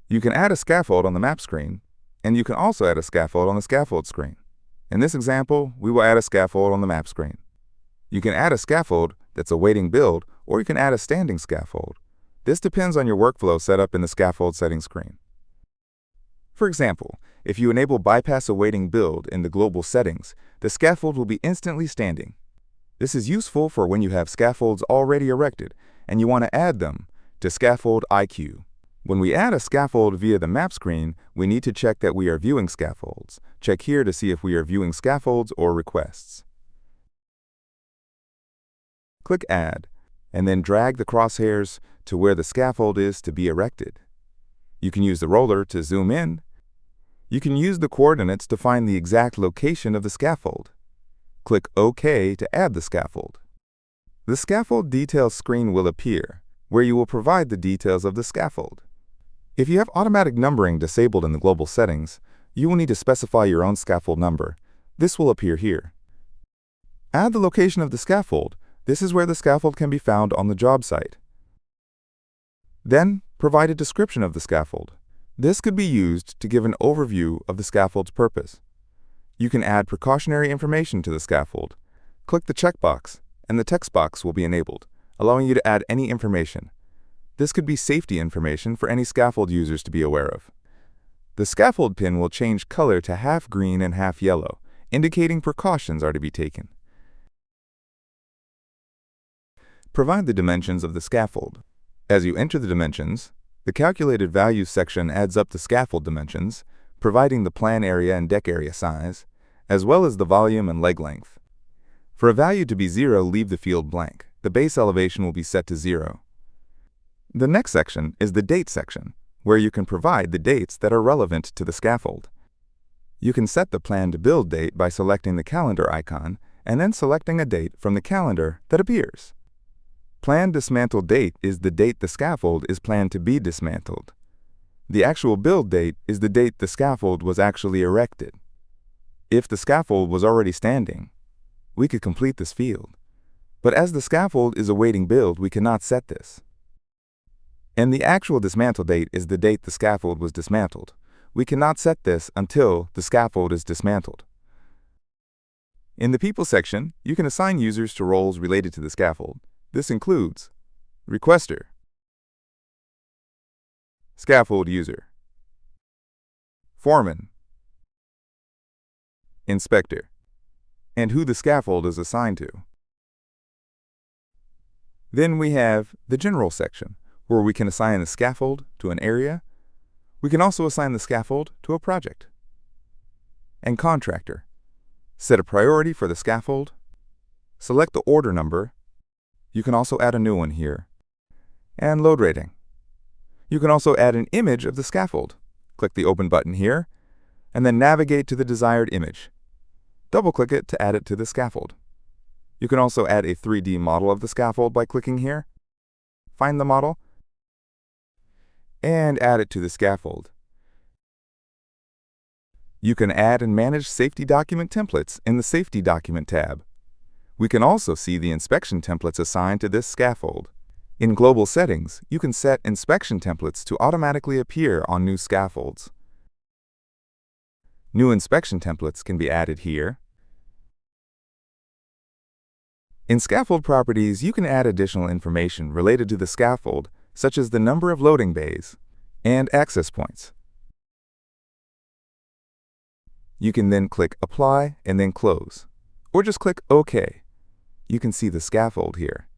You can add a scaffold on the map screen, and you can also add a scaffold on the scaffold screen. In this example, we will add a scaffold on the map screen. You can add a scaffold that's awaiting build, or you can add a standing scaffold. This depends on your workflow set up in the scaffold settings screen. For example, if you enable bypass awaiting build in the global settings, the scaffold will be instantly standing. This is useful for when you have scaffolds already erected and you want to add them to ScaffoldIQ. When we add a scaffold via the map screen, we need to check that we are viewing scaffolds. Check here to see if we are viewing scaffolds or requests. Click Add, and then drag the crosshairs to where the scaffold is to be erected. You can use the roller to zoom in. You can use the coordinates to find the exact location of the scaffold. Click OK to add the scaffold. The scaffold details screen will appear, where you will provide the details of the scaffold. If you have automatic numbering disabled in the global settings, you will need to specify your own scaffold number. This will appear here. Add the location of the scaffold. This is where the scaffold can be found on the job site. Then, provide a description of the scaffold. This could be used to give an overview of the scaffold's purpose. You can add precautionary information to the scaffold. Click the checkbox, and the text box will be enabled, allowing you to add any information. This could be safety information for any scaffold users to be aware of. The scaffold pin will change color to half green and half yellow, indicating precautions are to be taken. Provide the dimensions of the scaffold. As you enter the dimensions, the Calculated Values section adds up the scaffold dimensions, providing the plan area and deck area size, as well as the volume and leg length. For a value to be 0, leave the field blank. The base elevation will be set to 0. The next section is the Date section, where you can provide the dates that are relevant to the scaffold. You can set the planned build date by selecting the calendar icon and then selecting a date from the calendar that appears. Planned dismantle date is the date the scaffold is planned to be dismantled. The actual build date is the date the scaffold was actually erected. If the scaffold was already standing, we could complete this field. But as the scaffold is awaiting build, we cannot set this. And the actual dismantle date is the date the scaffold was dismantled. We cannot set this until the scaffold is dismantled. In the People section, you can assign users to roles related to the scaffold. This includes Requester, Scaffold User, Foreman, Inspector, and who the scaffold is assigned to. Then we have the General section, where we can assign the scaffold to an area. We can also assign the scaffold to a project. And Contractor. Set a priority for the scaffold. Select the order number. You can also add a new one here. And Load Rating. You can also add an image of the scaffold. Click the Open button here, and then navigate to the desired image. Double-click it to add it to the scaffold. You can also add a 3D model of the scaffold by clicking here. Find the model, and add it to the scaffold. You can add and manage safety document templates in the Safety Document tab. We can also see the inspection templates assigned to this scaffold. In Global Settings, you can set inspection templates to automatically appear on new scaffolds. New inspection templates can be added here. In Scaffold Properties, you can add additional information related to the scaffold, such as the number of loading bays and access points. You can then click Apply and then Close, or just click OK. You can see the scaffold here.